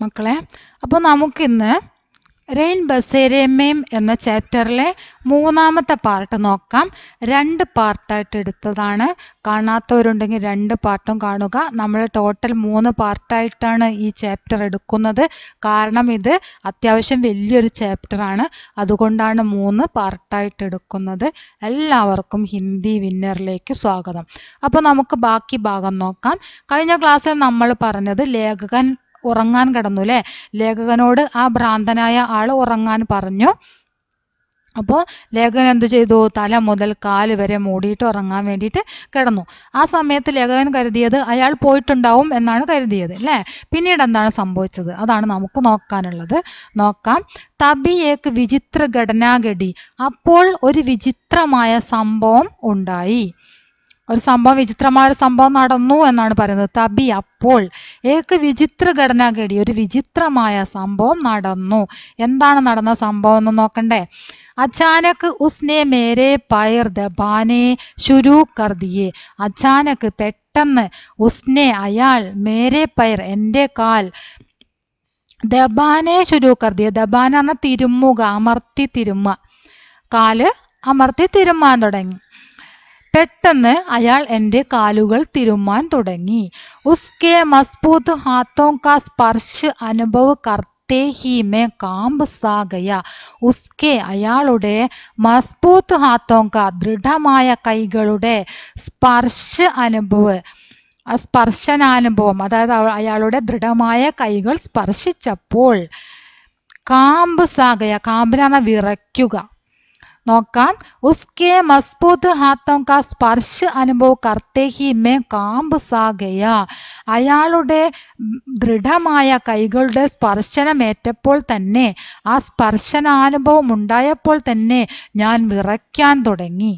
മക്കളെ. അപ്പോൾ നമുക്കിന്ന് റെയിൻ ബസേരേമേം എന്ന ചാപ്റ്ററിലെ 3ാമത്തെ പാർട്ട് നോക്കാം. 2 പാർട്ടായിട്ട് എടുത്തതാണ്. കാണാത്തവരുണ്ടെങ്കിൽ 2 പാർട്ടും കാണുക. നമ്മൾ ടോട്ടൽ 3 പാർട്ടായിട്ടാണ് ഈ ചാപ്റ്റർ എടുക്കുന്നത്. കാരണം ഇത് അത്യാവശ്യം വലിയൊരു ചാപ്റ്ററാണ്, അതുകൊണ്ടാണ് 3 പാർട്ടായിട്ട് എടുക്കുന്നത്. എല്ലാവർക്കും ഹിന്ദി വിന്നറിലേക്ക് സ്വാഗതം. അപ്പോൾ നമുക്ക് ബാക്കി ഭാഗം നോക്കാം. കഴിഞ്ഞ ക്ലാസ്സിൽ നമ്മൾ പറഞ്ഞത് ലേഖകൻ ഉറങ്ങാൻ കിടന്നു അല്ലേ. ലേഖകനോട് ആ ഭ്രാന്തനായ ആൾ ഉറങ്ങാൻ പറഞ്ഞു. അപ്പോൾ ലേഖകൻ എന്ത് ചെയ്തു? തല മുതൽ കാല് വരെ മൂടിയിട്ട് ഉറങ്ങാൻ വേണ്ടിയിട്ട് കിടന്നു. ആ സമയത്ത് ലേഖകൻ കരുതിയത് അയാൾ പോയിട്ടുണ്ടാവും എന്നാണ് കരുതിയത് അല്ലേ. പിന്നീട് എന്താണ് സംഭവിച്ചത്? അതാണ് നമുക്ക് നോക്കാനുള്ളത്. നോക്കാം. തബി ഏക്ക് വിചിത്ര ഘടനാഗതി. അപ്പോൾ ഒരു വിചിത്രമായ സംഭവം ഉണ്ടായി. വിചിത്രമായ ഒരു സംഭവം നടന്നു എന്നാണ് പറയുന്നത്. തബി അപ്പോൾ, ഏക്ക് വിചിത്ര ഘടനാഗതി, ഒരു വിചിത്രമായ സംഭവം നടന്നു. എന്താണ് നടന്ന സംഭവം എന്ന് നോക്കണ്ടേ. അച്ചാനക് ഉസ്നെ മേരെ പയർ ദബാനെ ശുരു കർ ദിയെ. അച്ചാനക് പെട്ടെന്ന്, ഉസ്നെ അയാൾ, മേരെ പയർ എൻ്റെ കാൽ, ദബാനെ ശുരു കർ ദിയെ. ദബാന എന്ന തിരുമ്മുക, അമർത്തി തിരുമ്മ, കാല് അമർത്തി തിരുമ്മാൻ തുടങ്ങി. പെട്ടെന്ന് അയാൾ എൻ്റെ കാലുകൾ തിരുമ്മാൻ തുടങ്ങി. ഉസ്കെ മസ്ബൂത്ത് ഹാത്തോं का स्पर्श അനുഭവ करते ही मैं कांब सा गया. ഉസ്കെ അയാളുടെ, മസ്ബൂത്ത് ഹാത്തോं का ദൃഢമായ കൈകളുടെ, സ്പർശ അനുഭവ സ്പർശനാനുഭവം, അതായത് അയാളുടെ ദൃഢമായ കൈകൾ സ്പർശിച്ചപ്പോൾ, കാമ്പ് സാഗയ, കാമ്പിനാണ് വിറയ്ക്കുക. നോക്കാം. ഉസ്കെ മസ്ബൂത്ത് ഹാത്തോं का സ്പർശ അനുഭവ करते ही मैं कांब सा गया. അയാളുടെ ദൃഢമായ കൈകളുടെ സ്പർശനമേറ്റപ്പോൾ തന്നെ, ആ സ്പർശനാനുഭവം ഉണ്ടായപ്പോൾ തന്നെ ഞാൻ വിറയ്ക്കാൻ തുടങ്ങി.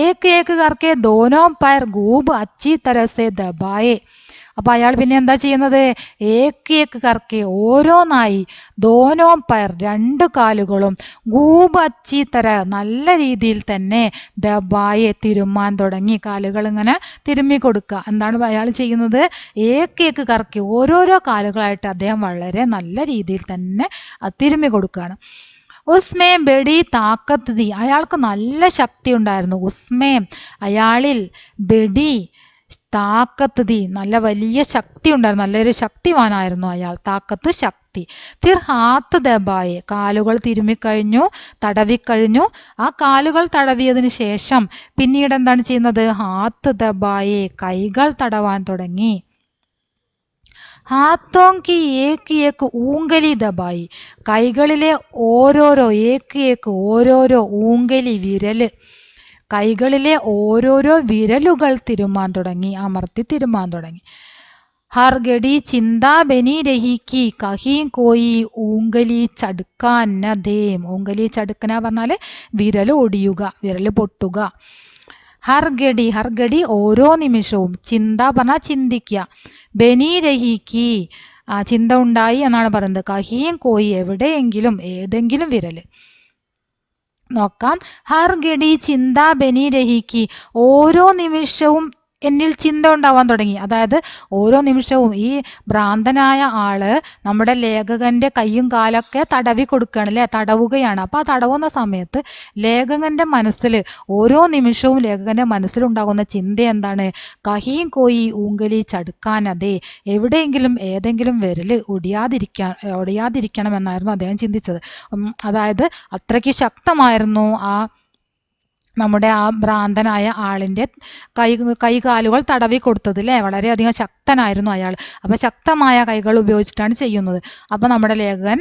ഏക്ക് ഏക്ക് കർക്കെ ദോനോ പയർ ഗൂബ് അച്ചി തരസെ ദബായെ. അപ്പൊ അയാൾ പിന്നെ എന്താ ചെയ്യുന്നത്? ഏക്ക് ഏക്ക് കർക്കെ, ഓരോന്നായി, ദോനോ പയർ, 2 കാലുകളും, ഗൂബ് അച്ചി തര, നല്ല രീതിയിൽ തന്നെ, ദബായെ, തിരുമ്മാൻ തുടങ്ങി. കാലുകൾ ഇങ്ങനെ തിരുമ്മി കൊടുക്കുക. എന്താണ് അയാൾ ചെയ്യുന്നത്? ഏക്ക് ഏക്ക് കർക്കെ, ഓരോരോ കാലുകളായിട്ട് അദ്ദേഹം വളരെ നല്ല രീതിയിൽ തന്നെ തിരുമ്മി കൊടുക്കുകയാണ്. ഉസ്മേം ബെഡി താക്കത്ത് ദി. അയാൾക്ക് നല്ല ശക്തി ഉണ്ടായിരുന്നു. ഉസ്മേം, അയാളിൽ, ബെഡി, താക്കത്ത് ദി, നല്ല വലിയ ശക്തി ഉണ്ടായിരുന്നു. നല്ലൊരു ശക്തിവാനായിരുന്നു അയാൾ. താക്കത്ത്, ശക്തി. ഫിർ ഹാത്ത് ദബായെ, കാലുകൾ തിരുമ്മിക്കഴിഞ്ഞു, തടവിക്കഴിഞ്ഞു. ആ കാലുകൾ തടവിയതിന് ശേഷം പിന്നീട് എന്താണ് ചെയ്യുന്നത്? ഹാത്ത് ദബായെ, കൈകൾ തടവാൻ തുടങ്ങി. ഹാത്തോं की एक एक ഊങ്കലി ദബായി. കൈകളിലെ ഓരോരോ, ഏക്ക് ഏക്ക്, ഓരോരോ, ഊങ്കലി, വിരല്, കൈകളിലെ ഓരോരോ വിരലുകൾ തിരുമാൻ തുടങ്ങി, അമർത്തി തിരുമാൻ തുടങ്ങി. ഹർ ഗഡി ചിന്താ ബനി രഹിക്കി കഹീം കോയി ഊങ്കലി ചടുക്കാൻ നദേം. ഊങ്കലി ചടുക്കന പറഞ്ഞാൽ വിരൽ ഒടിയുക, വിരൽ പൊട്ടുക. ഹർഗഡി, ഹർഗഡി ഓരോ നിമിഷവും, ചിന്ത പറഞ്ഞാൽ ചിന്തിക്കുക, ബനി രഹിക്കി ചിന്ത ഉണ്ടായി എന്നാണ് പറയുന്നത്. കഹിയും കോയി എവിടെയെങ്കിലും, ഏതെങ്കിലും വിരല്. നോക്കാം. ഹർഗഡി ചിന്ത ബനി രഹിക്കി, ഓരോ നിമിഷവും എന്നിൽ ചിന്ത ഉണ്ടാവാൻ തുടങ്ങി. അതായത് ഓരോ നിമിഷവും ഈ ഭ്രാന്തനായ ആള് നമ്മുടെ ലേഖകന്റെ കൈയും കാലൊക്കെ തടവി കൊടുക്കുകയാണ് അല്ലേ, തടവുകയാണ്. അപ്പോൾ ആ തടവുന്ന സമയത്ത് ലേഖകന്റെ മനസ്സിൽ, ഓരോ നിമിഷവും ലേഖകന്റെ മനസ്സിലുണ്ടാകുന്ന ചിന്ത എന്താണ്? കഹീം കോയി ഊങ്കലി ചടുക്കാൻ, അതെ, എവിടെയെങ്കിലും ഏതെങ്കിലും വിരല് ഒടിയാതിരിക്കണം എന്നായിരുന്നു അദ്ദേഹം ചിന്തിച്ചത്. അതായത് അത്രയ്ക്ക് ശക്തമായിരുന്നു നമ്മുടെ ആ ഭ്രാന്തനായ ആളിൻ്റെ കൈകാലുകൾ തടവി കൊടുത്തത് അല്ലേ. വളരെയധികം ശക്തനായിരുന്നു അയാൾ. അപ്പോൾ ശക്തമായ കൈകൾ ഉപയോഗിച്ചിട്ടാണ് ചെയ്യുന്നത്. അപ്പോൾ നമ്മുടെ ലേഖകൻ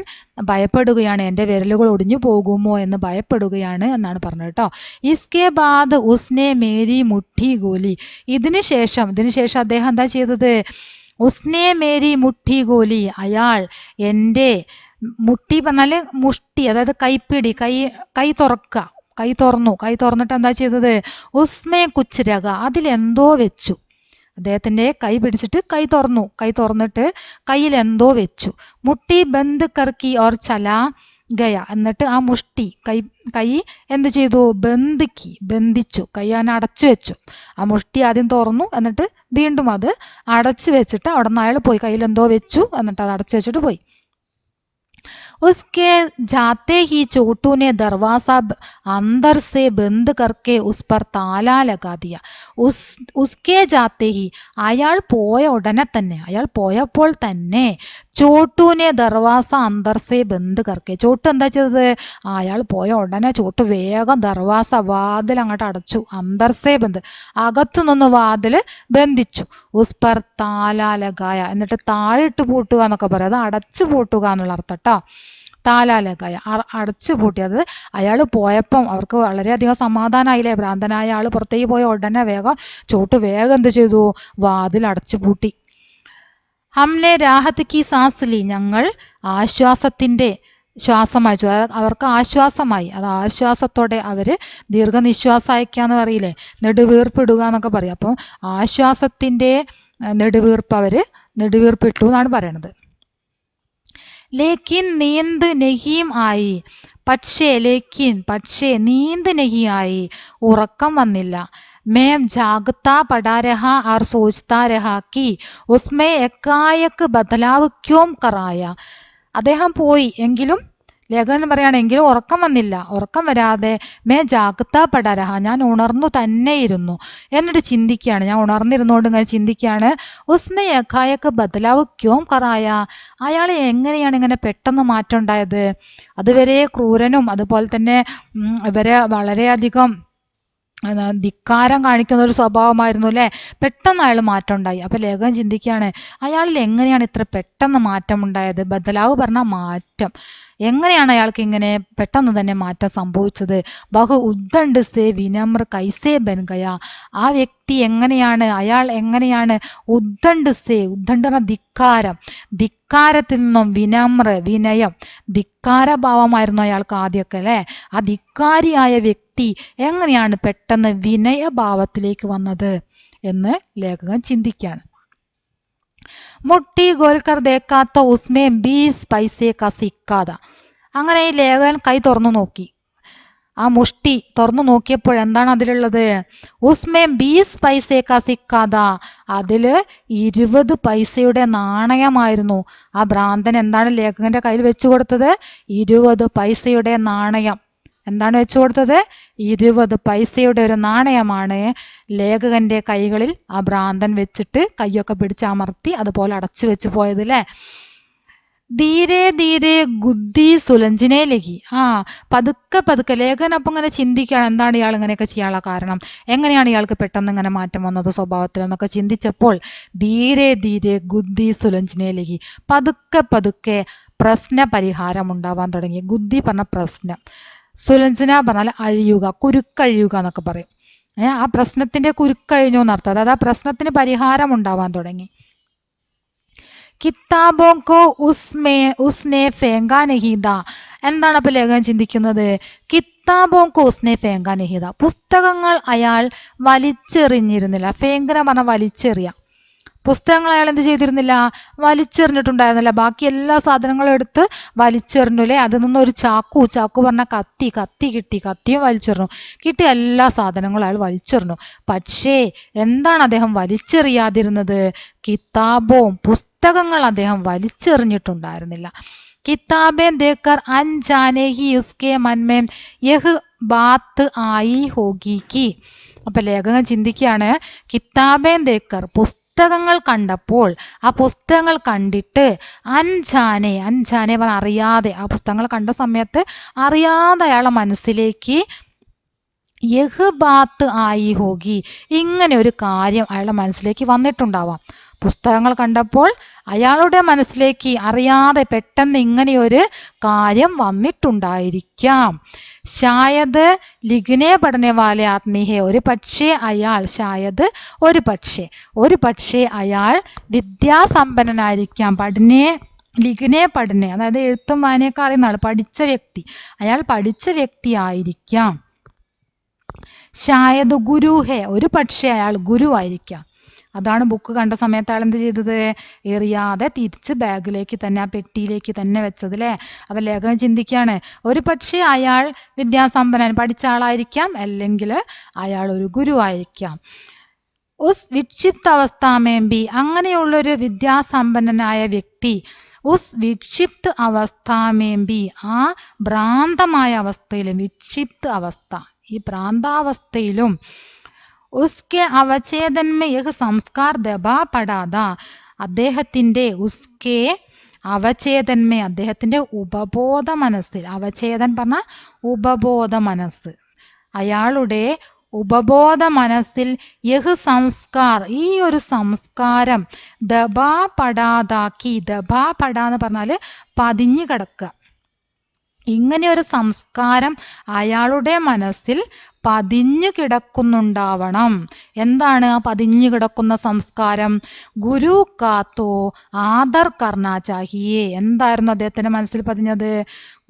ഭയപ്പെടുകയാണ്, എൻ്റെ വിരലുകൾ ഒടിഞ്ഞു പോകുമോ എന്ന് ഭയപ്പെടുകയാണ് എന്നാണ് പറഞ്ഞത് കേട്ടോ. ഇസ്കെ ബാദ് ഉസ്നെ മേരി മുട്ടി ഗോലി. ഇതിനു ശേഷം അദ്ദേഹം എന്താ ചെയ്തത്? ഉസ്നെ മേരി മുട്ടി ഗോലി, അയാൾ എൻ്റെ, മുട്ടി പറഞ്ഞാൽ മുഷ്ടി, അതായത് കൈപ്പിടി, കൈ തുറക്കുക, കൈ തുറന്നിട്ട് എന്താ ചെയ്തത്? ഉസ്മേ കുച്ചിരക, അതിലെന്തോ വെച്ചു. അദ്ദേഹത്തിൻ്റെ കൈ പിടിച്ചിട്ട് കൈ തുറന്നിട്ട് കയ്യിൽ എന്തോ വെച്ചു. മുട്ടി ബന്ദ് കർക്കി ഓർ ചല ഗയ എന്നിട്ട് ആ മുഷ്ടി കൈ എന്ത് ചെയ്തു, ബന്ധിച്ചു, കൈ അതിനെ അടച്ചു വെച്ചു. ആ മുഷ്ടി ആദ്യം തുറന്നു, എന്നിട്ട് വീണ്ടും അത് അടച്ചു വെച്ചിട്ട് അവിടെ നിന്ന് അയാൾ പോയി. കയ്യിലെന്തോ വെച്ചു, എന്നിട്ട് അത് അടച്ചു വെച്ചിട്ട് പോയി. उसके जाते ही चोटू ने दरवाजा अंदर से बंद करके उस पर ताला लगा दिया. उसके जाते ही അയാൾ പോയ ഉടനെ തന്നെ, അയാൾ പോയപ്പോൾ തന്നെ ചോട്ടുവിനെ ദർവാസ അന്തർസെ ബന്ദ് കർക്കെ. ചോട്ടു എന്താ ചെയ്തത്, അയാൾ പോയ ഉടനെ ചോട്ടു വേഗം ദർവാസ വാതിൽ അങ്ങോട്ട് അടച്ചു. അന്തർസെ ബന്ദ്, അകത്തു നിന്ന് വാതിൽ ബന്ധിച്ചു. ഉസ്പർ താലാലകായ, എന്നിട്ട് താഴിട്ട് പൂട്ടുക എന്നൊക്കെ പറയാം. അത് അടച്ചു പൂട്ടുക എന്നുള്ള അർത്ഥം കേട്ടോ. താലാലകായ, അടച്ചു പൂട്ടിയത്. അയാൾ പോയപ്പം അവർക്ക് വളരെയധികം സമാധാനമായില്ലേ. ഭ്രാന്തനായ ആൾ പുറത്തേക്ക് പോയ ഉടനെ ചോട്ടു വേഗം എന്ത് ചെയ്തു, വാതിൽ അടച്ചു പൂട്ടി. ഹംനെ രാഹത്ത് കി സാസ് ലി, ഞങ്ങൾ ആശ്വാസത്തിൻ്റെ ശ്വാസം അയച്ചു. അവർക്ക് ആശ്വാസമായി. അത് ആശ്വാസത്തോടെ അവർ ദീർഘനിശ്വാസം അയക്കാന്ന് പറയില്ലേ, നെടുവീർപ്പിടുക എന്നൊക്കെ പറയും. അപ്പം ആശ്വാസത്തിൻ്റെ നെടുവീർപ്പ് അവർ നെടുവീർപ്പിട്ടു എന്നാണ് പറയണത്. ലേക്കിൻ നീന്ത് നെഹീം ആയി, പക്ഷേ നീന്ത് നെഹി ആയി, ഉറക്കം വന്നില്ല. मैं जागता पड़ा रहा और सोचता रहा कि उसमें एकाएक बदलाव क्यों कराया. അദ്ദേഹം പോയി, എങ്കിലും ലേഖകൻ പറയുകയാണെങ്കിലും ഉറക്കം വന്നില്ല. ഉറക്കം വരാതെ മേ ജാഗ്ത പടരഹ, ഞാൻ ഉണർന്നു തന്നെ ഇരുന്നു. എന്നിട്ട് ചിന്തിക്കുകയാണ്, ഞാൻ ഉണർന്നിരുന്നുകൊണ്ട് ഇങ്ങനെ ചിന്തിക്കുകയാണ്. ഉസ്മെ യഖായക്ക് ബദലാവ് ക്യോം കറായ, അയാൾ എങ്ങനെയാണ് ഇങ്ങനെ പെട്ടെന്ന് മാറ്റം ഉണ്ടായത്. അതുവരെ ക്രൂരനും അതുപോലെ തന്നെ ഇവരെ വളരെയധികം ധിക്കാരം കാണിക്കുന്ന ഒരു സ്വഭാവമായിരുന്നു അല്ലേ. പെട്ടെന്ന് അയാൾ മാറ്റം ഉണ്ടായി. അപ്പം ലേഖകൻ ചിന്തിക്കുകയാണ്, അയാളിൽ എങ്ങനെയാണ് ഇത്ര പെട്ടെന്ന് മാറ്റം ഉണ്ടായത്. ബദലാവ് പറഞ്ഞാൽ മാറ്റം. എങ്ങനെയാണ് അയാൾക്ക് ഇങ്ങനെ പെട്ടെന്ന് തന്നെ മാറ്റം സംഭവിച്ചത്. ബഹു ഉദ്ദണ്ഡ് സേ വിനമ്ര കൈസേ ബൻഗയ, ആ വ്യക്തി എങ്ങനെയാണ്, അയാൾ എങ്ങനെയാണ് ഉദ്ദണ്ഡ് സേ, ഉദ്ദണ്ഡ് എന്ന ധിക്കാരം, ധിക്കാരത്തിൽ നിന്നും വിനമ്ര വിനയം, ധിക്കാരഭാവമായിരുന്നു അയാൾക്ക് ആദ്യമൊക്കെ അല്ലേ. ആ ധിക്കാരിയായ വ്യക്തി എങ്ങനെയാണ് പെട്ടെന്ന് വിനയഭാവത്തിലേക്ക് വന്നത് എന്ന് ലേഖകൻ ചിന്തിക്കുകയാണ്. മുട്ടി ഗോൽക്കർ ദേക്കാത്ത ഉസ്മേ 20 പൈസേ കാ സിക്കാത. അങ്ങനെ ഈ ലേഖകൻ കൈ തുറന്നു നോക്കി. ആ മുഷ്ടി തുറന്നു നോക്കിയപ്പോൾ എന്താണ് അതിലുള്ളത്. ഉസ്മേ 20 പൈസേ കാ സിക്കാത, അതിൽ 20 പൈസയുടെ നാണയമായിരുന്നു. ആ ഭ്രാന്തൻ എന്താണ് ലേഖകന്റെ കയ്യിൽ വെച്ചു കൊടുത്തത്, 20 പൈസയുടെ നാണയം. എന്താണ് വെച്ചു കൊടുത്തത്, 20 പൈസയുടെ ഒരു നാണയമാണ് ലേഖകന്റെ കൈകളിൽ ആ ഭ്രാന്തൻ വെച്ചിട്ട് കൈയൊക്കെ പിടിച്ച് അമർത്തി അതുപോലെ അടച്ചു വെച്ച് പോയത് അല്ലേ. ധീരെ ധീരെ ഗുദ്ദി സുലഞ്ചിനെ ലഗി, പതുക്കെ ലേഖകൻ അപ്പം ഇങ്ങനെ ചിന്തിക്കുകയാണ്, എന്താണ് ഇയാൾ ഇങ്ങനെയൊക്കെ ചെയ്യാനുള്ള കാരണം, എങ്ങനെയാണ് ഇയാൾക്ക് പെട്ടെന്ന് ഇങ്ങനെ മാറ്റം വന്നത് സ്വഭാവത്തിൽ എന്നൊക്കെ ചിന്തിച്ചപ്പോൾ ധീരെ ധീരെ ഗുദ്ദി സുലഞ്ചിനെ ലഗി, പതുക്കെ പ്രശ്ന പരിഹാരം ഉണ്ടാവാൻ തുടങ്ങി. ഗുദ്ദി പറഞ്ഞ പ്രശ്നം, സുലഞ്ചന പറഞ്ഞാൽ അഴിയുക, കുരുക്കഴിയുക എന്നൊക്കെ പറയും. ആ പ്രശ്നത്തിന്റെ കുരുക്കഴിഞ്ഞു എന്നർത്ഥം. അതായത് ആ പ്രശ്നത്തിന് പരിഹാരം ഉണ്ടാവാൻ തുടങ്ങി. കിതാബോക്കോ ഉസ്നെ ഫേങ്കാ നഹീദ, എന്താണ് അപ്പൊ ലേഖകൻ ചിന്തിക്കുന്നത്. കിതാബോക്കോ ഉസ്നെ ഫേങ്കാ നഹീദ, പുസ്തകങ്ങൾ അയാൾ വലിച്ചെറിഞ്ഞിരുന്നില്ല. ഫേങ്കന പറഞ്ഞ വലിച്ചെറിയ. പുസ്തകങ്ങൾ അയാൾ എന്ത് ചെയ്തിരുന്നില്ല, വലിച്ചെറിഞ്ഞിട്ടുണ്ടായിരുന്നില്ല. ബാക്കി എല്ലാ സാധനങ്ങളും എടുത്ത് വലിച്ചെറിഞ്ഞു അല്ലേ. അതിൽ നിന്നൊരു ചാക്കു പറഞ്ഞ കത്തി കിട്ടി, കത്തിയും വലിച്ചെറിഞ്ഞു. കിട്ടിയ എല്ലാ സാധനങ്ങളും അയാൾ വലിച്ചെറിഞ്ഞു. പക്ഷേ എന്താണ് അദ്ദേഹം വലിച്ചെറിയാതിരുന്നത്, കിതാബും പുസ്തകങ്ങൾ അദ്ദേഹം വലിച്ചെറിഞ്ഞിട്ടുണ്ടായിരുന്നില്ല. കിതാബേ ദേക്കർ അൻജാനെ ഹി ഉസ്കെ മൻമേ യഹ് ബാത്ത് ആയി ഹോഗി കി. അപ്പൊ ലേഖകൻ ചിന്തിക്കുകയാണ്, കിതാബേ ദേക്കർ പുസ്തകങ്ങൾ കണ്ടപ്പോൾ, ആ പുസ്തകങ്ങൾ കണ്ടിട്ട് അൻജാനെ പറഞ്ഞ അറിയാതെ, ആ പുസ്തകങ്ങൾ കണ്ട സമയത്ത് അറിയാതെ അയാളുടെ മനസ്സിലേക്ക് യഹ് ബാത്ത് ആയി ഹോഗി, ഇങ്ങനെ ഒരു കാര്യം അയാളുടെ മനസ്സിലേക്ക് വന്നിട്ടുണ്ടാവാം. പുസ്തകങ്ങൾ കണ്ടപ്പോൾ അയാളുടെ മനസ്സിലേക്ക് അറിയാതെ പെട്ടെന്ന് ഇങ്ങനെയൊരു കാര്യം വന്നിട്ടുണ്ടായിരിക്കാം. ഷായത് ലിഖ്നെ പഠനെ വാലെ ആത്മീ ഹെ, ഒരു പക്ഷേ അയാൾ വിദ്യാസമ്പന്നനായിരിക്കാം. ലിഖ്നെ പഠനെ, അതായത് എഴുത്തും വായനയൊക്കെ അറിയുന്ന ആൾ, പഠിച്ച വ്യക്തി, അയാൾ പഠിച്ച വ്യക്തി ആയിരിക്കാം. ഷായത് ഗുരു ഹെ, ഒരു പക്ഷേ അയാൾ ഗുരു ആയിരിക്കാം. അതാണ് ബുക്ക് കണ്ട സമയത്ത് അയാൾ എന്ത് ചെയ്തത്, എറിയാതെ തിരിച്ച് ബാഗിലേക്ക് തന്നെ, ആ പെട്ടിയിലേക്ക് തന്നെ വെച്ചത് അല്ലേ. അപ്പം ലേഖകൻ ചിന്തിക്കുകയാണ്, ഒരു പക്ഷേ അയാൾ വിദ്യാസമ്പന്നൻ, പഠിച്ച ആളായിരിക്കാം, അല്ലെങ്കിൽ അയാൾ ഒരു ഗുരു ആയിരിക്കാം. ഉസ് വിക്ഷിപ്ത അവസ്ഥാമേമ്പി, അങ്ങനെയുള്ളൊരു വിദ്യാസമ്പന്നനായ വ്യക്തി, ഉസ് വിക്ഷിപ്ത അവസ്ഥാമേമ്പി, ആ ഭ്രാന്തമായ അവസ്ഥയിലും, വിക്ഷിപ്ത അവസ്ഥ ഈ ഭ്രാന്താവസ്ഥയിലും, ഉസ്കെ അവഛേദന്മേ യഹ് സംസ്കാർ ദബാ പടാതാ, അദ്ദേഹത്തിൻ്റെ ഉസ്കെ അവഛേദന്മേ, അദ്ദേഹത്തിൻ്റെ ഉപബോധ മനസ്സിൽ, അവഛേദൻ പറഞ്ഞാൽ ഉപബോധ മനസ്സ്, അയാളുടെ ഉപബോധ മനസ്സിൽ യഹ് സംസ്കാർ, ഈ ഒരു സംസ്കാരം ദബാ പടാതാക്കി, ദബാ പടാന്ന് പറഞ്ഞാൽ പതിഞ്ഞു കിടക്കുക, ഇങ്ങനെയൊരു സംസ്കാരം അയാളുടെ മനസ്സിൽ പതിഞ്ഞു കിടക്കുന്നുണ്ടാവണം. എന്താണ് ആ പതിഞ്ഞു കിടക്കുന്ന സംസ്കാരം? ഗുരു കാത്തോ ആദർ കർണാ ചാഹിയേ. എന്തായിരുന്നു അദ്ദേഹത്തിന്റെ മനസ്സിൽ പതിഞ്ഞത്?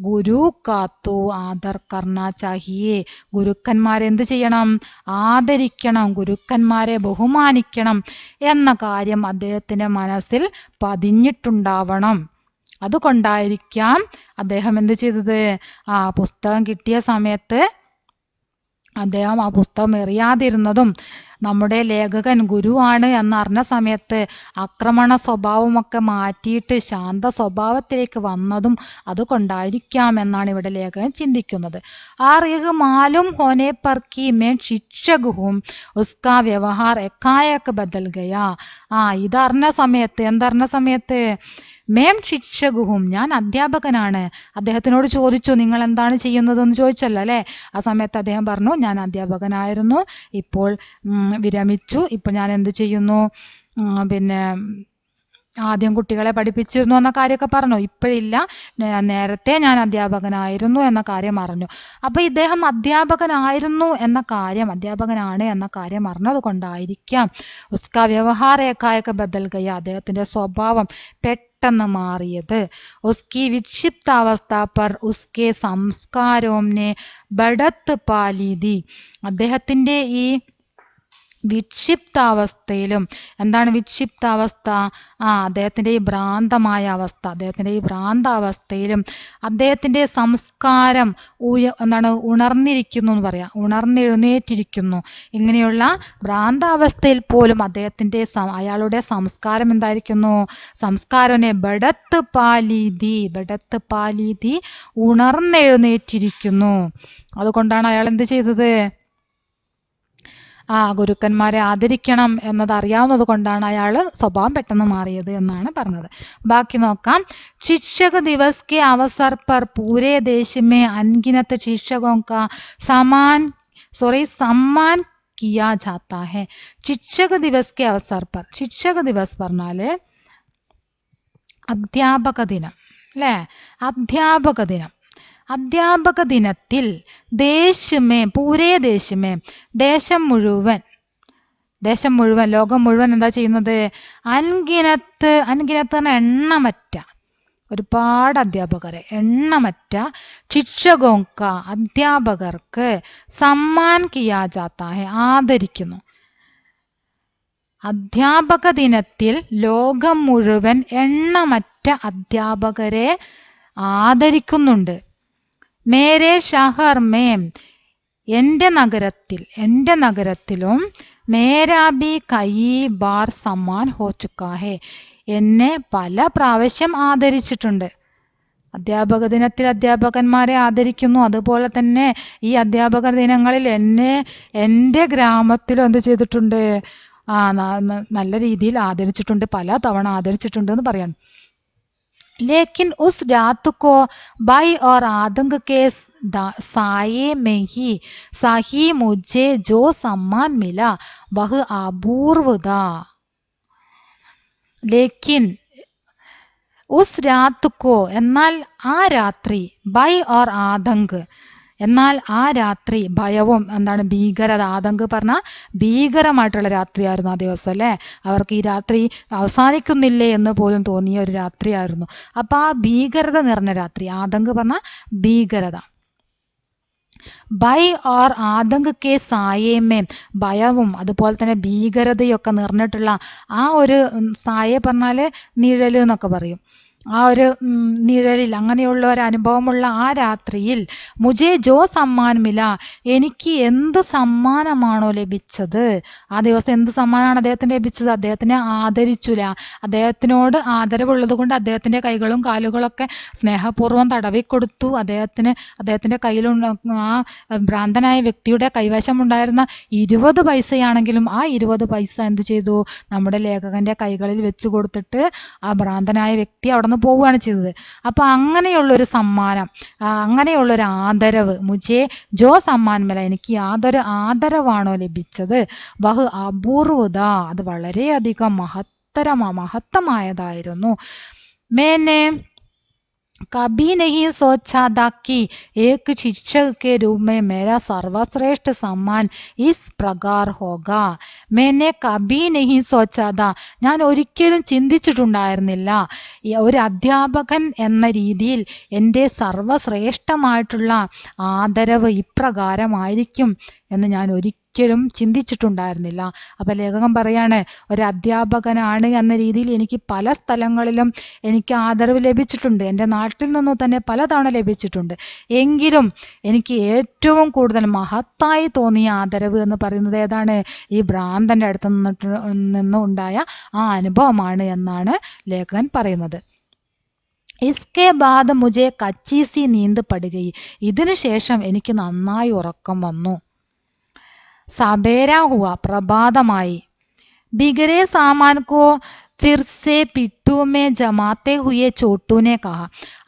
ഗുരു കാത്തോ ആദർ കർണാ ചാഹിയേ, ഗുരുക്കന്മാരെ എന്ത് ചെയ്യണം? ആദരിക്കണം, ഗുരുക്കന്മാരെ ബഹുമാനിക്കണം എന്ന കാര്യം അദ്ദേഹത്തിന്റെ മനസ്സിൽ പതിഞ്ഞിട്ടുണ്ടാവണം. അതുകൊണ്ടായിരിക്കാം അദ്ദേഹം എന്ത് ചെയ്തത്, ആ പുസ്തകം കിട്ടിയ സമയത്ത് അദ്ദേഹം ആ പുസ്തകം എറിയാതിരുന്നതും, നമ്മുടെ ലേഖകൻ ഗുരുവാണ് എന്നറിഞ്ഞ സമയത്ത് ആക്രമണ സ്വഭാവമൊക്കെ മാറ്റിയിട്ട് ശാന്ത സ്വഭാവത്തിലേക്ക് വന്നതും അതുകൊണ്ടായിരിക്കാം എന്നാണ് ഇവിടെ ലേഖകൻ ചിന്തിക്കുന്നത്. ആർ യഹ് മാലൂം ഹോനെ പർ കി मैं शिक्षक हूं उसका व्यवहार एकाएक बदल गया. ഇതറിഞ്ഞ സമയത്ത്, എന്തറിഞ്ഞ സമയത്ത്? മേം ശിക്ഷകുഹും, ഞാൻ അധ്യാപകനാണ്. അദ്ദേഹത്തിനോട് ചോദിച്ചു, നിങ്ങൾ എന്താണ് ചെയ്യുന്നതെന്ന് ചോദിച്ചല്ലോ അല്ലേ. ആ സമയത്ത് അദ്ദേഹം പറഞ്ഞു, ഞാൻ അധ്യാപകനായിരുന്നു, ഇപ്പോൾ വിരമിച്ചു, ഇപ്പോൾ ഞാൻ എന്ത് ചെയ്യുന്നു, പിന്നെ ആദ്യം കുട്ടികളെ പഠിപ്പിച്ചിരുന്നു എന്ന കാര്യമൊക്കെ പറഞ്ഞു, ഇപ്പോഴില്ല, നേരത്തെ ഞാൻ അധ്യാപകനായിരുന്നു എന്ന കാര്യം അറിഞ്ഞു. അപ്പോൾ ഇദ്ദേഹം അധ്യാപകനായിരുന്നു എന്ന കാര്യം, അധ്യാപകനാണ് എന്ന കാര്യം അറിഞ്ഞത് കൊണ്ടായിരിക്കാം ഉസ്കാ വ്യവഹാരേക്കായൊക്കെ ബദൽ ഗയ, അദ്ദേഹത്തിൻ്റെ സ്വഭാവം പെട്ടെന്ന് മാറിയത്. ഉസ്കി വിക്ഷിപ്താവസ്ഥ പർ ഉസ്കെ സംസ്കാരോംനെ ബഡത്ത് പാലിതി, അദ്ദേഹത്തിൻ്റെ ഈ വിക്ഷിപ്താവസ്ഥയിലും, എന്താണ് വിക്ഷിപ്താവസ്ഥ? അദ്ദേഹത്തിൻ്റെ ഈ ഭ്രാന്തമായ അവസ്ഥ, അദ്ദേഹത്തിൻ്റെ ഈ ഭ്രാന്താവസ്ഥയിലും അദ്ദേഹത്തിൻ്റെ സംസ്കാരം ഉണർന്നിരിക്കുന്നു എന്ന് പറയാം, ഉണർന്നെഴുന്നേറ്റിരിക്കുന്നു. ഇങ്ങനെയുള്ള ഭ്രാന്താവസ്ഥയിൽ പോലും അദ്ദേഹത്തിൻ്റെ അയാളുടെ സംസ്കാരം എന്തായിരിക്കുന്നു? സംസ്കാരനെ ബഡത്ത് പാലീതി, ഉണർന്നെഴുന്നേറ്റിരിക്കുന്നു. അതുകൊണ്ടാണ് അയാൾ എന്ത് ചെയ്തത്? ഗുരുക്കന്മാരെ ആദരിക്കണം എന്നത് അറിയാവുന്നത് കൊണ്ടാണ് അയാൾ സ്വഭാവം പെട്ടെന്ന് മാറിയത് എന്നാണ് പറഞ്ഞത്. ബാക്കി നോക്കാം. शिक्षक दिवस के अवसर पर पूरे देश में अनगिनत शिक्षकों का सम्मान किया जाता है. शिक्षक दिवस के अवसर पर, शिक्षक दिवस പറഞ്ഞാല് അധ്യാപക ദിനം അല്ലേ, അധ്യാപക ദിനം. അധ്യാപക ദിനത്തിൽ പൂരേ ദേശമേ, ദേശം മുഴുവൻ, ലോകം മുഴുവൻ എന്താ ചെയ്യുന്നത്? അൻഗിനത്ത് എണ്ണമറ്റ, ഒരുപാട് അധ്യാപകരെ, എണ്ണമറ്റ ശിക്ഷകോങ്ക, അധ്യാപകർക്ക് സമ്മാൻ കിയാ ജാത്താ ഹെ, ആദരിക്കുന്നു. അധ്യാപക ദിനത്തിൽ ലോകം മുഴുവൻ എണ്ണമറ്റ അധ്യാപകരെ ആദരിക്കുന്നുണ്ട്. മേരെ ഷഹർ മേം, എൻ്റെ നഗരത്തിലും മേരാബി കൈ ബാർ സമ്മാൻ ഹോ ചുക്കാ ഹെ, എന്നെ പല പ്രാവശ്യം ആദരിച്ചിട്ടുണ്ട്. അധ്യാപക ദിനത്തിൽ അധ്യാപകന്മാരെ ആദരിക്കുന്നു. അതുപോലെ തന്നെ ഈ അധ്യാപക ദിനങ്ങളിൽ എൻ്റെ ഗ്രാമത്തിലും എന്ത് ചെയ്തിട്ടുണ്ട്? നല്ല രീതിയിൽ ആദരിച്ചിട്ടുണ്ട്, പല തവണ ആദരിച്ചിട്ടുണ്ട് എന്ന് പറയാണ്. लेकिन उस रात को भय और आतंक के साये में ही सही मुझे जो सम्मान मिला वह अपूर्व था. लेकिन उस रात को, എന്നാൽ ആ രാത്രി, ഭയ और आतंक, എന്നാൽ ആ രാത്രി, ഭയവും എന്താണ്, ഭീകരത, ആതങ്ക് പറഞ്ഞാൽ ഭീകരമായിട്ടുള്ള രാത്രിയായിരുന്നു ആ ദിവസം അല്ലേ. അവർക്ക് ഈ രാത്രി അവസാനിക്കുന്നില്ലേ എന്ന് പോലും തോന്നിയ ഒരു രാത്രിയായിരുന്നു. അപ്പം ആ ഭീകരത നിറഞ്ഞ രാത്രി, ആതങ്ക് പറഞ്ഞാൽ ഭീകരത. ഭയ് ഓർ ആതങ്ക് കെ സായേമേം, ഭയവും അതുപോലെ തന്നെ ഭീകരതയൊക്കെ നിറഞ്ഞിട്ടുള്ള ആ ഒരു സായെ പറഞ്ഞാൽ നിഴൽ എന്നൊക്കെ പറയും. ആ ഒരു നിഴലിൽ അങ്ങനെയുള്ള ഒരു അനുഭവമുള്ള ആ രാത്രിയിൽ മുജേ ജോ സമ്മാൻ മില, എനിക്ക് എന്ത് സമ്മാനമാണോ ലഭിച്ചത്, ആ ദിവസം എന്ത് സമ്മാനമാണ് അദ്ദേഹത്തിന് ലഭിച്ചത്, അദ്ദേഹത്തിനെ ആദരിച്ചില്ല. അദ്ദേഹത്തിനോട് ആദരവുള്ളത് കൊണ്ട് അദ്ദേഹത്തിൻ്റെ കൈകളും കാലുകളൊക്കെ സ്നേഹപൂർവ്വം തടവിക്കൊടുത്തു. അദ്ദേഹത്തിൻ്റെ കയ്യിലുള്ള ആ ഭ്രാന്തനായ വ്യക്തിയുടെ കൈവശമുണ്ടായിരുന്ന 20 പൈസയാണെങ്കിലും ആ 20 പൈസ എന്തു ചെയ്തു, നമ്മുടെ ലേഖകൻ്റെ കൈകളിൽ വെച്ച് കൊടുത്തിട്ട് ആ ഭ്രാന്തനായ വ്യക്തി അവിടെ നിന്ന് പോവുകയാണ് ചെയ്തത്. അപ്പോൾ അങ്ങനെയുള്ളൊരു സമ്മാനം, അങ്ങനെയുള്ളൊരു ആദരവ്, മുജേ ജോ സമ്മാൻ മില, എനിക്ക് യാതൊരു ആദരവാണോ ലഭിച്ചത്, ബഹു അപൂർവത, അത് വളരെയധികം മഹത്തമായതായിരുന്നു. മേനെ कभी नहीं सोचा था कि एक शिक्षक के रूप में मेरा सर्वश्रेष्ठ सम्मान इस प्रकार होगा. मैंने कभी नहीं सोचा था, ഞാൻ ഒരിക്കലും ചിന്തിച്ചിട്ടുണ്ടായിരുന്നില്ല ഒരു അധ്യാപകൻ എന്ന രീതിയിൽ എൻ്റെ സർവശ്രേഷ്ഠമായിട്ടുള്ള ആദരവ് ഇപ്രകാരമായിരിക്കും എന്ന് ഞാൻ ഒരിക്കലും ചിന്തിച്ചിട്ടുണ്ടായിരുന്നില്ല. അപ്പം ലേഖകൻ പറയാണ്, ഒരു അധ്യാപകനാണ് എന്ന രീതിയിൽ എനിക്ക് പല സ്ഥലങ്ങളിലും എനിക്ക് ആദരവ് ലഭിച്ചിട്ടുണ്ട്, എൻ്റെ നാട്ടിൽ നിന്നും തന്നെ പലതവണ ലഭിച്ചിട്ടുണ്ട്. എങ്കിലും എനിക്ക് ഏറ്റവും കൂടുതൽ മഹത്തായി തോന്നിയ ആദരവ് എന്ന് പറയുന്നത് ഏതാണ്, ഈ ഭ്രാന്തൻ്റെ അടുത്ത് നിന്നുണ്ടായ ആ അനുഭവമാണ് എന്നാണ് ലേഖകൻ പറയുന്നത്. ഇസ്കെ ബാദ് മുജെ കച്ചീസി നീന്ത് പടുകയും, ഇതിനു ശേഷം എനിക്ക് നന്നായി ഉറക്കം വന്നു. സബേര ഹുവ, പ്രഭാതമായി. ബിഗരെ സാമാൻ കോ ഫിർസെ പിട്ടുമേ ജമാത്തെ ഹുയെ ചോട്ടൂനെ കഹ,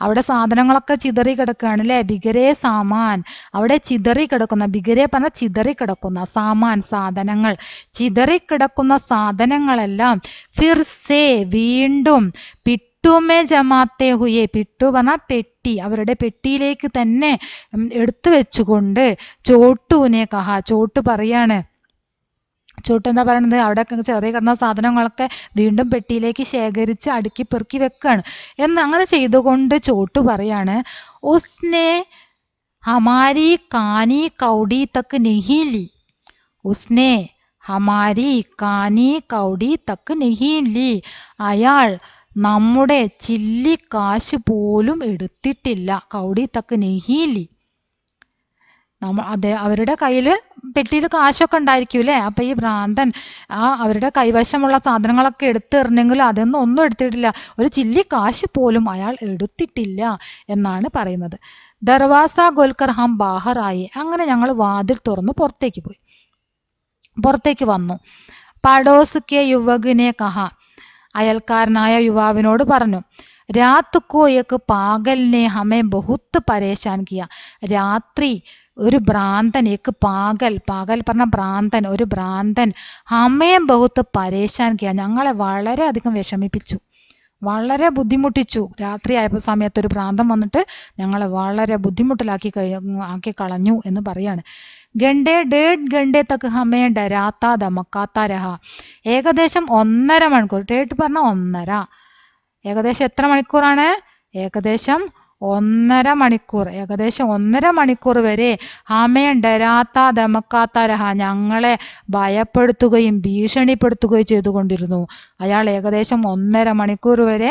അവിടെ സാധനങ്ങളൊക്കെ ചിതറി കിടക്കുകയാണ് അല്ലേ. ബിഗരെ സാമാൻ, അവിടെ ചിതറി കിടക്കുന്ന, ബിഗരെ പറഞ്ഞ ചിതറി കിടക്കുന്ന, സാമാൻ സാധനങ്ങൾ, ചിതറിക്കിടക്കുന്ന സാധനങ്ങളെല്ലാം ഫിർസെ വീണ്ടും, പിട്ടുമേ ജമാത്തെ ഹുയെ, പിട്ടു പറഞ്ഞ പെട്ടി, അവരുടെ പെട്ടിയിലേക്ക് തന്നെ എടുത്തു വെച്ചുകൊണ്ട് ചോട്ടൂനെ കഹ, ചോട്ട് പറയാണ്, ചോട്ട് എന്താ പറയുന്നത്, അവിടെ ചെറിയ കിടന്ന സാധനങ്ങളൊക്കെ വീണ്ടും പെട്ടിയിലേക്ക് ശേഖരിച്ച് അടുക്കി പെറുക്കി വെക്കുകയാണ് എന്ന്. അങ്ങനെ ചെയ്തുകൊണ്ട് ചോട്ട് പറയാണ്, ഉസ്നെ ഹമാരി കാനി കൗടി തക്ക് നെഹിലി, ഉസ്നെ ഹമാരി കാനി കൗടി തക്ക് നെഹിലി, അയാൾ നമ്മുടെ ചില്ലി കാശ് പോലും എടുത്തിട്ടില്ല. കൗടി തക്ക് നെഹിലി, അവരുടെ കയ്യിൽ പെട്ടിയിൽ കാശൊക്കെ ഉണ്ടായിരിക്കും അല്ലേ. അപ്പം ഈ ഭ്രാന്തൻ അവരുടെ കൈവശമുള്ള സാധനങ്ങളൊക്കെ എടുത്തെറിഞ്ഞെങ്കിലും അതൊന്നും ഒന്നും എടുത്തിട്ടില്ല, ഒരു ചില്ലി കാശ് പോലും അയാൾ എടുത്തിട്ടില്ല എന്നാണ് പറയുന്നത്. ദർവാസ ഗോൽക്കർ ഹം ബാഹറായി, അങ്ങനെ ഞങ്ങൾ വാതിൽ തുറന്ന് പുറത്തേക്ക് വന്നു. പടോസ് കെ യുവകിനെ കഹ, അയൽക്കാരനായ യുവാവിനോട് പറഞ്ഞു, രാത് കോ ഏക് പാഗലിനെ ഹമേ ബഹുത്ത് പരേശാൻ കിയ, രാത്രി ഒരു ഭ്രാന്തൻ, ഏക്ക് പാഗൽ പറഞ്ഞ ഭ്രാന്തൻ, ഒരു ഭ്രാന്തൻ, ഹമേ ബഹുത്ത് പരേശാൻ കിയ, ഞങ്ങളെ വളരെയധികം വിഷമിപ്പിച്ചു, വളരെ ബുദ്ധിമുട്ടിച്ചു. രാത്രിയായപ്പോൾ സമയത്ത് ഒരു ഭ്രാന്തൻ വന്നിട്ട് ഞങ്ങളെ വളരെ ബുദ്ധിമുട്ടിലാക്കി കളഞ്ഞു എന്ന് പറയാണ്. ഗണ്ടേ ഡേഡ് ഗണ്ടേ തക്ക് ഹമേ ഡരാത്ത ദമക്കാത്ത രഹ, ഏകദേശം 1.5 മണിക്കൂർ, ഡേഡ് പറഞ്ഞ 1.5, ഏകദേശം എത്ര മണിക്കൂറാണ്, ഏകദേശം 1.5 മണിക്കൂർ വരെ ഹമേ ഡരാത്ത ദമക്കാത്ത രഹ, ഞങ്ങളെ ഭയപ്പെടുത്തുകയും ഭീഷണിപ്പെടുത്തുകയും ചെയ്തുകൊണ്ടിരുന്നു. അയാൾ ഏകദേശം 1.5 മണിക്കൂർ വരെ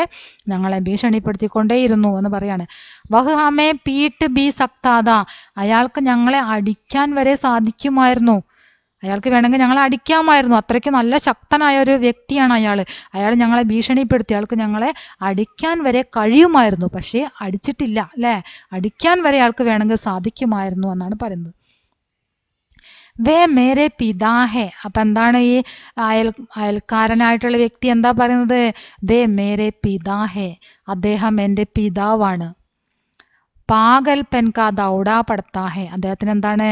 ഞങ്ങളെ ഭീഷണിപ്പെടുത്തിക്കൊണ്ടേയിരുന്നു എന്ന് പറയാണ്. വഹ് ഹമേ പീട്ട് ബി സക്താദ, അയാൾക്ക് ഞങ്ങളെ അടിക്കാൻ വരെ സാധിക്കുമായിരുന്നു, അയാൾക്ക് വേണമെങ്കിൽ ഞങ്ങളെ അടിക്കാമായിരുന്നു, അത്രയ്ക്ക് നല്ല ശക്തനായ ഒരു വ്യക്തിയാണ് അയാൾ ഞങ്ങളെ ഭീഷണിപ്പെടുത്തി, അയാൾക്ക് ഞങ്ങളെ അടിക്കാൻ വരെ കഴിയുമായിരുന്നു, പക്ഷേ അടിച്ചിട്ടില്ല അല്ലേ, അടിക്കാൻ വരെ അയാൾക്ക് വേണമെങ്കിൽ സാധിക്കുമായിരുന്നു എന്നാണ് പറയുന്നത്. വേ മേരെ പിതാഹേ, അപ്പം എന്താണ് ഈ അയൽക്കാരനായിട്ടുള്ള വ്യക്തി എന്താ പറയുന്നത്, വേ മേരെ പിതാഹേ, അദ്ദേഹം എൻ്റെ പിതാവാണ്. പാഗൽപ്പൻ കാ ദൗടാ പടത്താഹേ, അദ്ദേഹത്തിന് എന്താണ്,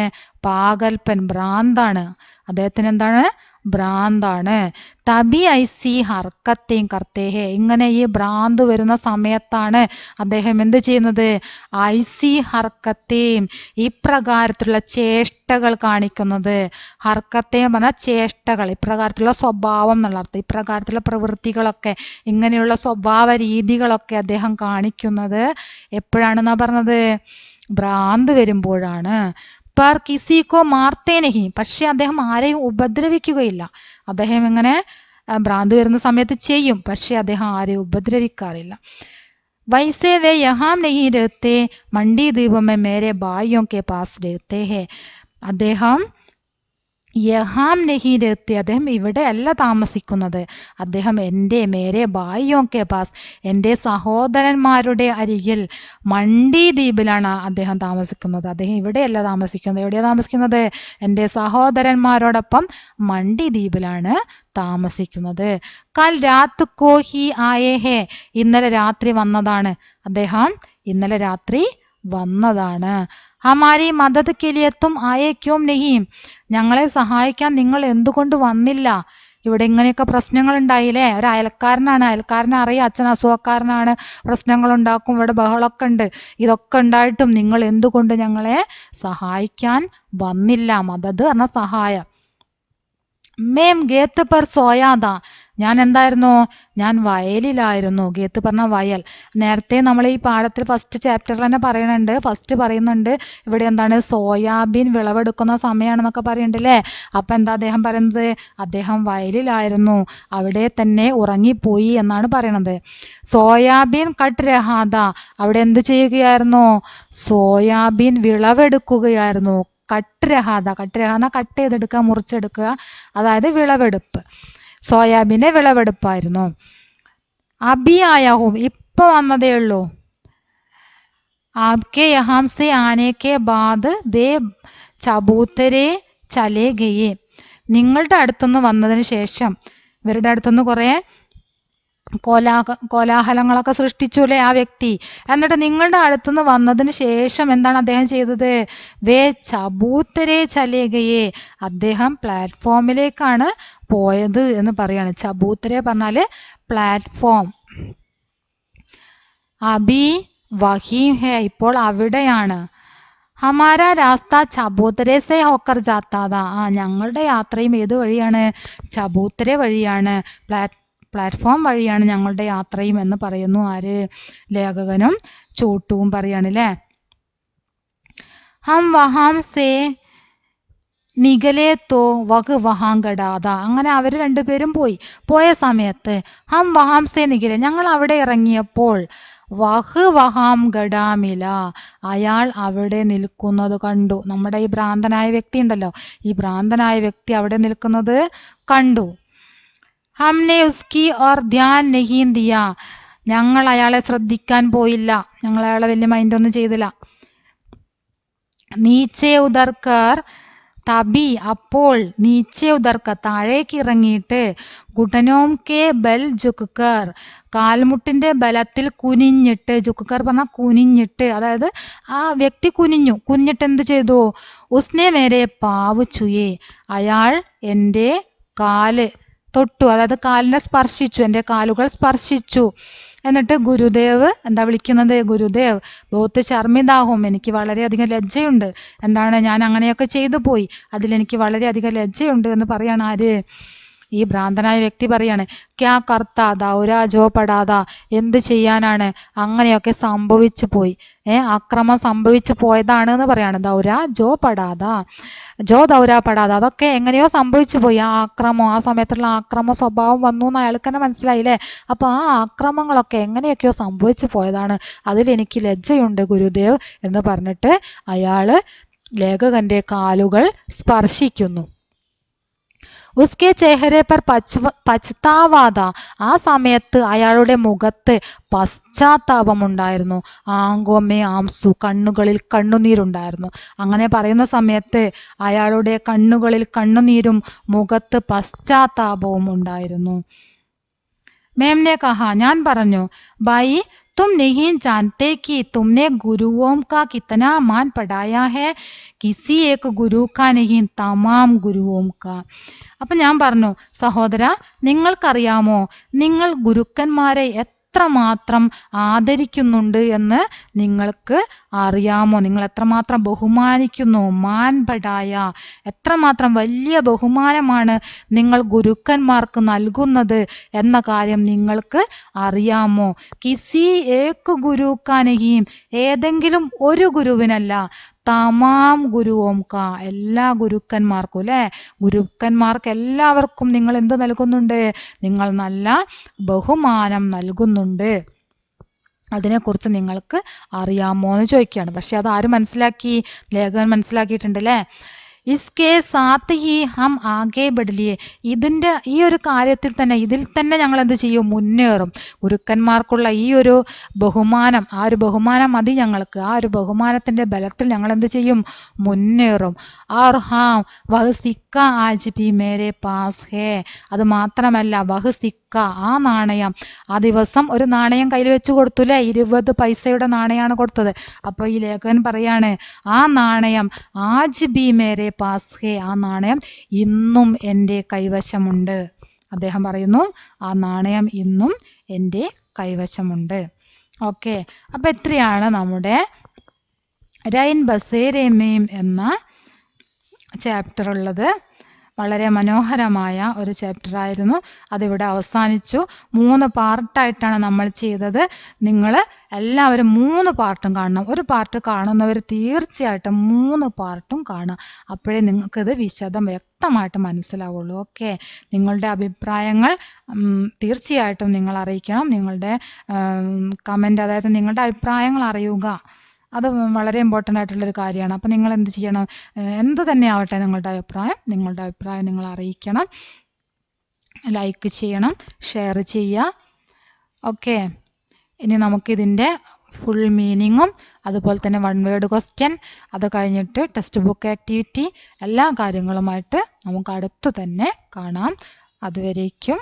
പാഗൽപ്പൻ ഭ്രാന്താണ്, അദ്ദേഹത്തിന് എന്താണ്, ഭ്രാന്താണ്. തബി ഐസി ഹർക്കത്തേം കർത്തേഹേ, ഇങ്ങനെ ഈ ഭ്രാന്ത് വരുന്ന സമയത്താണ് അദ്ദേഹം എന്ത് ചെയ്യുന്നത്, ഐസി ഹർക്കത്തേം, ഇപ്രകാരത്തിലുള്ള ചേഷ്ടകൾ കാണിക്കുന്നത്. ഹർക്കത്തേം പറഞ്ഞാൽ ചേഷ്ടകൾ, ഇപ്രകാരത്തിലുള്ള സ്വഭാവം എന്നുള്ള അർത്ഥം, ഇപ്രകാരത്തിലുള്ള പ്രവൃത്തികളൊക്കെ, ഇങ്ങനെയുള്ള സ്വഭാവ രീതികളൊക്കെ അദ്ദേഹം കാണിക്കുന്നത് എപ്പോഴാണെന്നാ പറഞ്ഞത്, ഭ്രാന്ത് വരുമ്പോഴാണ്. പർ കിസിക്കോ മാർത്തേ നഹി, പക്ഷെ അദ്ദേഹം ആരെയും ഉപദ്രവിക്കുകയില്ല. അദ്ദേഹം ഇങ്ങനെ ഭ്രാന്ത് വരുന്ന സമയത്ത് ചെയ്യും, പക്ഷെ അദ്ദേഹം ആരെയും ഉപദ്രവിക്കാറില്ല. വൈസേ വേ യഹാം നഹി രഹത്തെ മണ്ഡി ദ്വീപ് മേ മേരെ ഭായിയോं के पास रहते हैं. അദ്ദേഹം യഹാം നഹി രഹത്തെ, അദ്ദേഹം ഇവിടെ അല്ല താമസിക്കുന്നത്. അദ്ദേഹം മേരെ ഭായിയോं के पास, എൻ്റെ സഹോദരന്മാരുടെ അരികിൽ മണ്ഡി ദ്വീപിലാണ് അദ്ദേഹം താമസിക്കുന്നത്. അദ്ദേഹം ഇവിടെയല്ല താമസിക്കുന്നത്. എവിടെയാണ് താമസിക്കുന്നത്? എൻ്റെ സഹോദരന്മാരോടൊപ്പം മണ്ഡി ദ്വീപിലാണ് താമസിക്കുന്നത്. കൽ രാത് കോ ഹി ആയേ ഹേ, ഇന്നലെ രാത്രി വന്നതാണ്. അദ്ദേഹം ഇന്നലെ രാത്രി വന്നതാണ്. ഹമാരി മദത് കെ ലിയെ തും ആയേ ക്യോം നഹി, ഞങ്ങളെ സഹായിക്കാൻ നിങ്ങൾ എന്തുകൊണ്ട് വന്നില്ല? ഇവിടെ ഇങ്ങനെയൊക്കെ പ്രശ്നങ്ങൾ ഉണ്ടായില്ലേ? ഒരു അയൽക്കാരനാണ്, അയൽക്കാരനെ അറിയാം അച്ഛൻ അസുഖക്കാരനാണ്, പ്രശ്നങ്ങൾ ഉണ്ടാക്കും, ഇവിടെ ബഹളമൊക്കെ ഉണ്ട്. ഇതൊക്കെ ഉണ്ടായിട്ടും നിങ്ങൾ എന്തുകൊണ്ട് ഞങ്ങളെ സഹായിക്കാൻ വന്നില്ല? മദത് പറഞ്ഞ സഹായം. മേം ഗേത്ത് പർ സോയാദാ, ഞാൻ എന്തായിരുന്നു? ഞാൻ വയലിലായിരുന്നു. ഗേത്ത് പറഞ്ഞ വയൽ. നേരത്തെ നമ്മൾ ഈ പാഠത്തിൽ ഫസ്റ്റ് ചാപ്റ്ററിൽ തന്നെ പറയുന്നുണ്ട് ഇവിടെ എന്താണ്, സോയാബീൻ വിളവെടുക്കുന്ന സമയമാണെന്നൊക്കെ പറയുന്നുണ്ട് അല്ലേ? അപ്പം എന്താ അദ്ദേഹം പറയുന്നത്? അദ്ദേഹം വയലിലായിരുന്നു, അവിടെ തന്നെ ഉറങ്ങിപ്പോയി എന്നാണ് പറയണത്. സോയാബീൻ കട്ട് രഹാദ, അവിടെ എന്ത് ചെയ്യുകയായിരുന്നു? സോയാബീൻ വിളവെടുക്കുകയായിരുന്നു. കട്ട് രഹാദ കട്ട് ചെയ്തെടുക്കുക, മുറിച്ചെടുക്കുക, അതായത് വിളവെടുപ്പ്. സോയാബീൻ്റെ വിളവെടുപ്പായിരുന്നു. അബി ആയാഹും, ഇപ്പൊ വന്നതേ ഉള്ളൂ. ആപ്കെ യഹാം സെ ആനെ കെ ബാദ് ദേ ചബൂത്തരെ ചലേ ഗയേ, നിങ്ങളുടെ അടുത്തുനിന്ന് വന്നതിന് ശേഷം, ഇവരുടെ അടുത്തുനിന്ന് കുറേ കോലാഹലങ്ങളൊക്കെ സൃഷ്ടിച്ചൂലേ ആ വ്യക്തി. എന്നിട്ട് നിങ്ങളുടെ അടുത്തുനിന്ന് വന്നതിന് ശേഷം എന്താണ് അദ്ദേഹം ചെയ്തത്? വേ ചബൂത്തരെ ചലേഗയെ, അദ്ദേഹം പ്ലാറ്റ്ഫോമിലേക്കാണ് പോയത് എന്ന് പറയാണ്. ചബൂത്തരെ പറഞ്ഞാൽ പ്ലാറ്റ്ഫോം. അബി വഹീം ഹേ, ഇപ്പോൾ അവിടെയാണ്. ഹമാര രാസ്ത ചബൂത്തരെ സെ ഹോക്കർ ജാത്താതാ, ഞങ്ങളുടെ യാത്രയും ഏത് വഴിയാണ്? ചബൂത്തരെ വഴിയാണ്, പ്ലാറ്റ്ഫോം വഴിയാണ് ഞങ്ങളുടെ യാത്രയും എന്ന് പറയുന്നു ആര്? ലേഖകനും ചോട്ടുവും പറയാണല്ലേ. ഹം വഹാം സേ നിഗലേ തോ വഹ് വഹാം ഗഡാദ, അങ്ങനെ അവർ രണ്ടുപേരും പോയ സമയത്ത് ഹം വഹാം സേ നിഗലെ, ഞങ്ങൾ അവിടെ ഇറങ്ങിയപ്പോൾ വഹ് വഹാം ഗഡാമില, അയാൾ അവിടെ നിൽക്കുന്നത് കണ്ടു. നമ്മുടെ ഈ ഭ്രാന്തനായ വ്യക്തി ഉണ്ടല്ലോ, ഈ ഭ്രാന്തനായ വ്യക്തി അവിടെ നിൽക്കുന്നത് കണ്ടു. ഹംനെ ഉസ്കി ഓർ ധ്യാൻ നഹീം ദിയാ, ഞങ്ങൾ അയാളെ ശ്രദ്ധിക്കാൻ പോയില്ല, ഞങ്ങൾ അയാളെ വലിയ മൈൻഡൊന്നും ചെയ്തില്ല. നീച്ചെ ഉദർക്കർ തബി, അപ്പോൾ നീച്ചെ ഉദർക്കർ താഴേക്ക് ഇറങ്ങിയിട്ട് ഗുട്ടനോം കെ ബൽ ജുക്കർ, കാൽമുട്ടിൻ്റെ ബലത്തിൽ കുനിഞ്ഞിട്ട്, ജുക്കർ പറഞ്ഞാൽ കുനിഞ്ഞിട്ട്, അതായത് ആ വ്യക്തി കുനിഞ്ഞിട്ട് എന്ത് ചെയ്തു? ഉസ്നെ മേരെ പാവ് ചുയേ, അയാൾ എൻ്റെ കാല് തൊട്ടു, അതായത് കാലിനെ സ്പർശിച്ചു, എൻ്റെ കാലുകൾ സ്പർശിച്ചു. എന്നിട്ട് ഗുരുദേവ് എന്താ വിളിക്കുന്നത്? ഗുരുദേവ് ബഹുത്ത് ശർമിതാഹും, എനിക്ക് വളരെയധികം ലജ്ജയുണ്ട്, എന്താണ് ഞാൻ അങ്ങനെയൊക്കെ ചെയ്തു പോയി, അതിലെനിക്ക് വളരെയധികം ലജ്ജയുണ്ട് എന്ന് പറയാണ് ആര്? ഈ ഭ്രാന്തനായ വ്യക്തി പറയാണ്. ക്യാ കർത്താ ദൗരാ ജോ പടാതാ, എന്ത് ചെയ്യാനാണ്, അങ്ങനെയൊക്കെ സംഭവിച്ചു പോയി, അക്രമം സംഭവിച്ചു പോയതാണ് എന്ന് പറയാണ്. ദൗരാ ജോ പടാതാ, ജോ ദൗരാ പടാതാ, അതൊക്കെ എങ്ങനെയോ സംഭവിച്ചു പോയി. ആ ആക്രമം, ആ സമയത്തുള്ള ആക്രമ സ്വഭാവം വന്നു എന്ന് അയാൾക്ക് തന്നെ മനസ്സിലായില്ലേ. അപ്പോൾ ആ ആക്രമങ്ങളൊക്കെ എങ്ങനെയൊക്കെയോ സംഭവിച്ചു പോയതാണ്, അതിലെനിക്ക് ലജ്ജയുണ്ട് ഗുരുദേവ് എന്ന് പറഞ്ഞിട്ട് അയാൾ ലേഖകൻ്റെ കാലുകൾ സ്പർശിക്കുന്നു. ഉസ്കെ ചെഹരെ പർ പച്താവാദ, ആ സമയത്ത് അയാളുടെ മുഖത്ത് പശ്ചാത്താപമുണ്ടായിരുന്നു. ആങ്കോമേ ആംസു, കണ്ണുകളിൽ കണ്ണുനീരുണ്ടായിരുന്നു. അങ്ങനെ പറയുന്ന സമയത്ത് അയാളുടെ കണ്ണുകളിൽ കണ്ണുനീരും മുഖത്ത് പശ്ചാത്താപവും ഉണ്ടായിരുന്നു. മേംനെ കഹ, ഞാൻ പറഞ്ഞു, ഭായി तुम नहीं जानते कि तुमने गुरुओं का कितना मान पढ़ाया है, किसी एक गुरु का नहीं तमाम गुरुओं का. അപ്പം ഞാൻ പറഞ്ഞു, സഹോദര, നിങ്ങൾക്കറിയാമോ നിങ്ങൾ ഗുരുക്കന്മാരെ എത്രമാത്രം ആദരിക്കുന്നുണ്ട് എന്ന് നിങ്ങൾക്ക് അറിയാമോ? നിങ്ങൾ എത്രമാത്രം ബഹുമാനിക്കുന്നു? മാൻ പടായ, എത്രമാത്രം വലിയ ബഹുമാനമാണ് നിങ്ങൾ ഗുരുക്കന്മാർക്ക് നൽകുന്നത് എന്ന കാര്യം നിങ്ങൾക്ക് അറിയാമോ? കിസി ഏക്ക് ഗുരുക്കാനഹീം, ഏതെങ്കിലും ഒരു ഗുരുവിനല്ല, തമാം ഗുരുവും കാ എല്ലാ ഗുരുക്കന്മാർക്കും അല്ലേ, ഗുരുക്കന്മാർക്ക് എല്ലാവർക്കും നിങ്ങൾ എന്ത് നൽകുന്നുണ്ട്? നിങ്ങൾ നല്ല ബഹുമാനം നൽകുന്നുണ്ട്. അതിനെക്കുറിച്ച് നിങ്ങൾക്ക് അറിയാമോ എന്ന് ചോദിക്കുകയാണ്. പക്ഷെ അത് ആര് മനസ്സിലാക്കി? ലേഖകൻ മനസ്സിലാക്കിയിട്ടുണ്ട് അല്ലേ. ഇസ്കെ സാത്ത് ഹി ഹം ആകെ ബഡ്ലിയെ, ഈ ഒരു കാര്യത്തിൽ തന്നെ, ഇതിൽ തന്നെ ഞങ്ങൾ എന്ത് ചെയ്യും? മുന്നേറും. ഗുരുക്കന്മാർക്കുള്ള ഈ ഒരു ബഹുമാനം, ആ ഒരു ബഹുമാനം മതി ഞങ്ങൾക്ക്. ആ ഒരു ബഹുമാനത്തിൻ്റെ ബലത്തിൽ ഞങ്ങൾ എന്ത് ചെയ്യും? മുന്നേറും. और हाँ वह सिक्का आज भी मेरे पास है, അത് മാത്രമല്ല വഹ് സിക്ക, ആ നാണയം, ആ ദിവസം ഒരു നാണയം കയ്യിൽ വെച്ച് കൊടുത്തു അല്ലേ, 20 പൈസയുടെ നാണയമാണ് കൊടുത്തത്. അപ്പോൾ ഈ ലേഖകൻ പറയാണ് ആ നാണയം ആജ് ബി മേരെ പാസ് ഹേ, ആ നാണയം ഇന്നും എൻ്റെ കൈവശമുണ്ട്. അദ്ദേഹം പറയുന്നു ആ നാണയം ഇന്നും എൻ്റെ കൈവശമുണ്ട്. ഓക്കെ, അപ്പോൾ എത്രയാണ് നമ്മുടെ രൈൻ ബസേരെ മേം എന്ന ചാപ്റ്റർ ഉള്ളത്. വളരെ മനോഹരമായ ഒരു ചാപ്റ്ററായിരുന്നു. അതിവിടെ അവസാനിച്ചു. 3 പാർട്ടായിട്ടാണ് നമ്മൾ ചെയ്തത്. നിങ്ങൾ എല്ലാവരും 3 പാർട്ടും കാണണം. ഒരു പാർട്ട് കാണുന്നവർ തീർച്ചയായിട്ടും 3 പാർട്ടും കാണുക. അപ്പോഴേ നിങ്ങൾക്കിത് വ്യക്തമായിട്ട് മനസ്സിലാവുള്ളൂ. ഓക്കെ, നിങ്ങളുടെ അഭിപ്രായങ്ങൾ തീർച്ചയായിട്ടും നിങ്ങൾ അറിയിക്കണം. നിങ്ങളുടെ കമൻറ്റ്, അതായത് നിങ്ങളുടെ അഭിപ്രായങ്ങൾ അറിയുക, അത് വളരെ ഇമ്പോർട്ടൻ്റ് ആയിട്ടുള്ളൊരു കാര്യമാണ്. അപ്പോൾ നിങ്ങൾ എന്ത് ചെയ്യണം? എന്ത് തന്നെ ആവട്ടെ നിങ്ങളുടെ അഭിപ്രായം നിങ്ങൾ അറിയിക്കണം. ലൈക്ക് ചെയ്യണം, ഷെയർ ചെയ്യുക. ഓക്കെ, ഇനി നമുക്കിതിൻ്റെ ഫുൾ മീനിങ്ങും അതുപോലെ തന്നെ 1 വേർഡ് ക്വസ്റ്റ്യൻ, അത് കഴിഞ്ഞിട്ട് ടെക്സ്റ്റ് ബുക്ക് ആക്ടിവിറ്റി, എല്ലാ കാര്യങ്ങളുമായിട്ട് നമുക്ക് അടുത്ത് തന്നെ കാണാം. അതുവരേക്കും